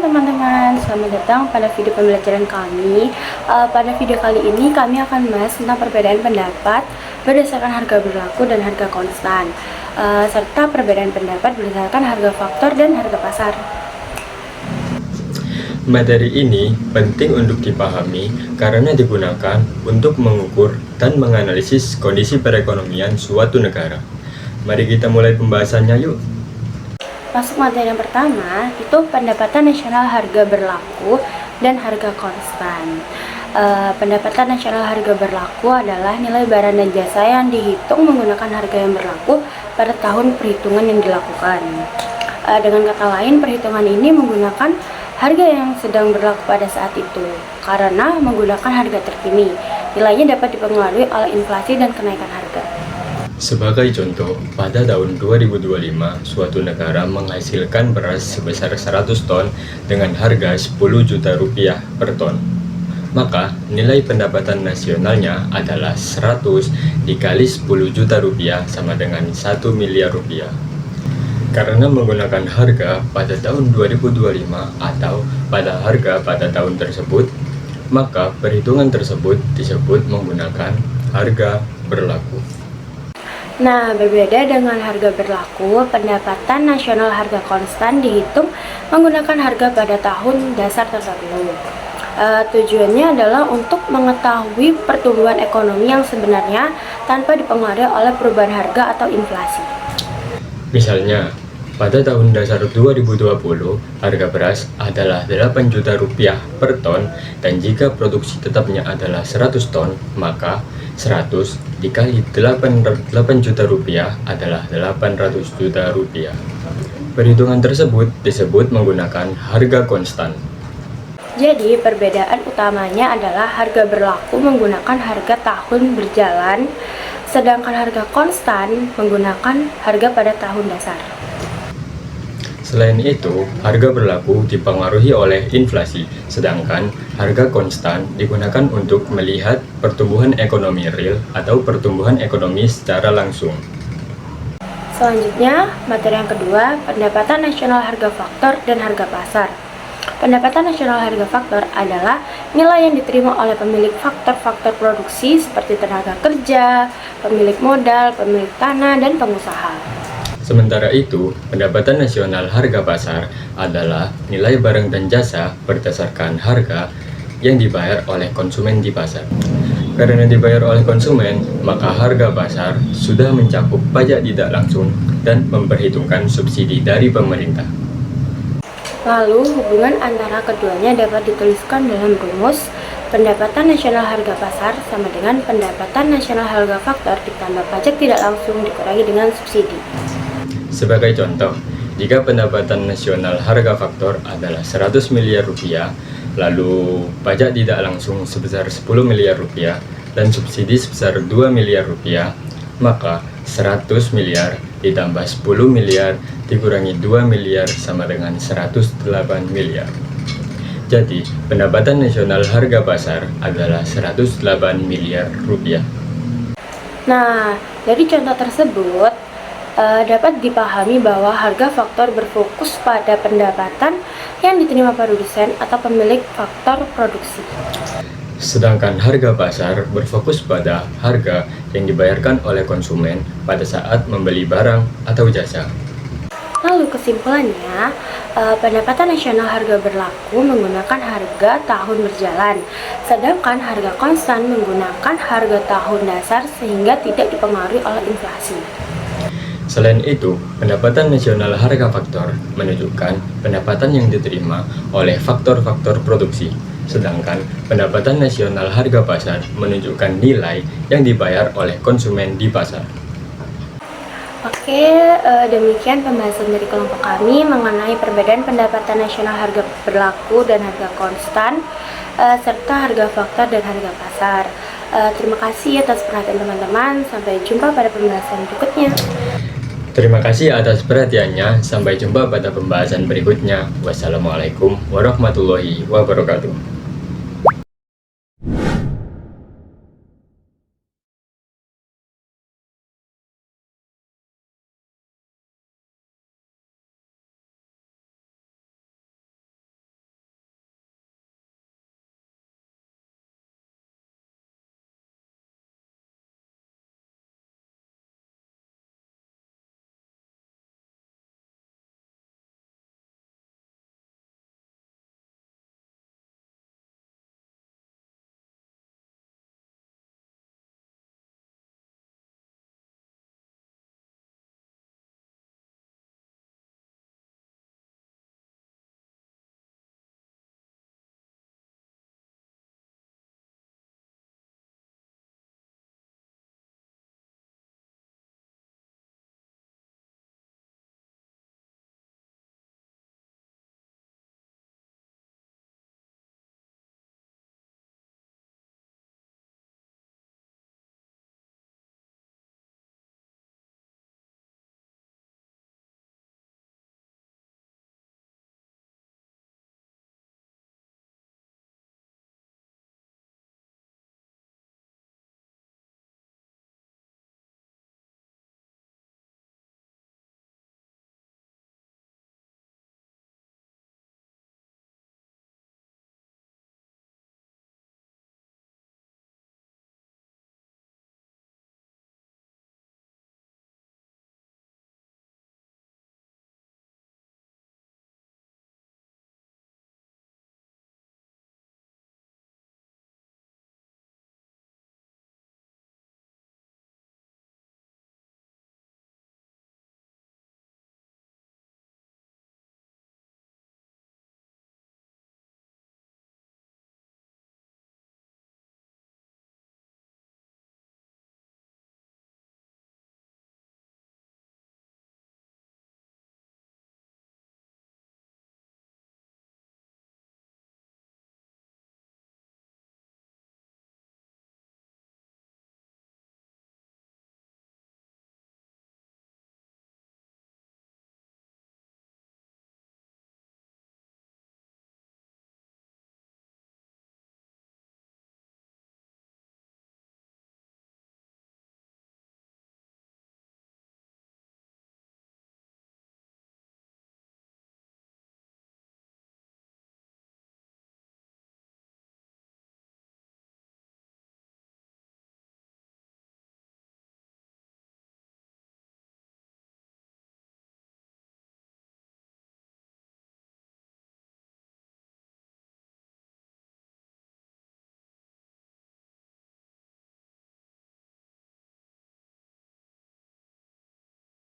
teman-teman, selamat datang pada video pembelajaran kami. Pada video kali ini kami akan membahas tentang perbedaan pendapat berdasarkan harga berlaku dan harga konstan, serta perbedaan pendapat berdasarkan harga faktor dan harga pasar. Materi ini penting untuk dipahami karena digunakan untuk mengukur dan menganalisis kondisi perekonomian suatu negara. Mari kita mulai pembahasannya yuk. Masuk materi yang pertama, itu pendapatan nasional harga berlaku dan harga konstan. Pendapatan nasional harga berlaku adalah nilai barang dan jasa yang dihitung menggunakan harga yang berlaku pada tahun perhitungan yang dilakukan. Dengan kata lain, perhitungan ini menggunakan harga yang sedang berlaku pada saat itu, karena menggunakan harga terkini. Nilainya dapat dipengaruhi oleh inflasi dan kenaikan harga. Sebagai contoh, pada tahun 2025, suatu negara menghasilkan beras sebesar 100 ton dengan harga 10 juta rupiah per ton. Maka, nilai pendapatan nasionalnya adalah 100 dikali 10 juta rupiah sama dengan 1 miliar rupiah. Karena menggunakan harga pada tahun 2025 atau pada harga pada tahun tersebut, maka perhitungan tersebut disebut menggunakan harga berlaku. Nah, berbeda dengan harga berlaku, pendapatan nasional harga konstan dihitung menggunakan harga pada tahun dasar tertentu. Tujuannya adalah untuk mengetahui pertumbuhan ekonomi yang sebenarnya tanpa dipengaruhi oleh perubahan harga atau inflasi. Misalnya, pada tahun dasar 2020, harga beras adalah 8 juta rupiah per ton, dan jika produksi tetapnya adalah 100 ton, maka 100 dikali 8 juta rupiah adalah 800 juta rupiah. Perhitungan tersebut disebut menggunakan harga konstan. Jadi, perbedaan utamanya adalah harga berlaku menggunakan harga tahun berjalan, sedangkan harga konstan menggunakan harga pada tahun dasar. Selain itu, harga berlaku dipengaruhi oleh inflasi, sedangkan harga konstan digunakan untuk melihat pertumbuhan ekonomi real atau pertumbuhan ekonomi secara langsung. Selanjutnya, materi yang kedua, pendapatan nasional harga faktor dan harga pasar. Pendapatan nasional harga faktor adalah nilai yang diterima oleh pemilik faktor-faktor produksi seperti tenaga kerja, pemilik modal, pemilik tanah, dan pengusaha. Sementara itu, pendapatan nasional harga pasar adalah nilai barang dan jasa berdasarkan harga yang dibayar oleh konsumen di pasar. Karena dibayar oleh konsumen, maka harga pasar sudah mencakup pajak tidak langsung dan memperhitungkan subsidi dari pemerintah. Lalu, hubungan antara keduanya dapat dituliskan dalam rumus pendapatan nasional harga pasar sama dengan pendapatan nasional harga faktor ditambah pajak tidak langsung dikurangi dengan subsidi. Sebagai contoh, jika pendapatan nasional harga faktor adalah 100 miliar rupiah, lalu pajak tidak langsung sebesar 10 miliar rupiah, dan subsidi sebesar 2 miliar rupiah, maka 100 miliar ditambah 10 miliar dikurangi 2 miliar sama dengan 108 miliar. Jadi, pendapatan nasional harga pasar adalah 108 miliar rupiah. Nah, dari contoh tersebut, dapat dipahami bahwa harga faktor berfokus pada pendapatan yang diterima produsen atau pemilik faktor produksi. Sedangkan harga pasar berfokus pada harga yang dibayarkan oleh konsumen pada saat membeli barang atau jasa. Lalu kesimpulannya, pendapatan nasional harga berlaku menggunakan harga tahun berjalan, sedangkan harga konstan menggunakan harga tahun dasar sehingga tidak dipengaruhi oleh inflasi. Selain itu, pendapatan nasional harga faktor menunjukkan pendapatan yang diterima oleh faktor-faktor produksi, sedangkan pendapatan nasional harga pasar menunjukkan nilai yang dibayar oleh konsumen di pasar. Oke, demikian pembahasan dari kelompok kami mengenai perbedaan pendapatan nasional harga berlaku dan harga konstan, serta harga faktor dan harga pasar. Terima kasih atas perhatian teman-teman, sampai jumpa pada pembahasan berikutnya. Terima kasih atas perhatiannya, sampai jumpa pada pembahasan berikutnya. Wassalamualaikum warahmatullahi wabarakatuh.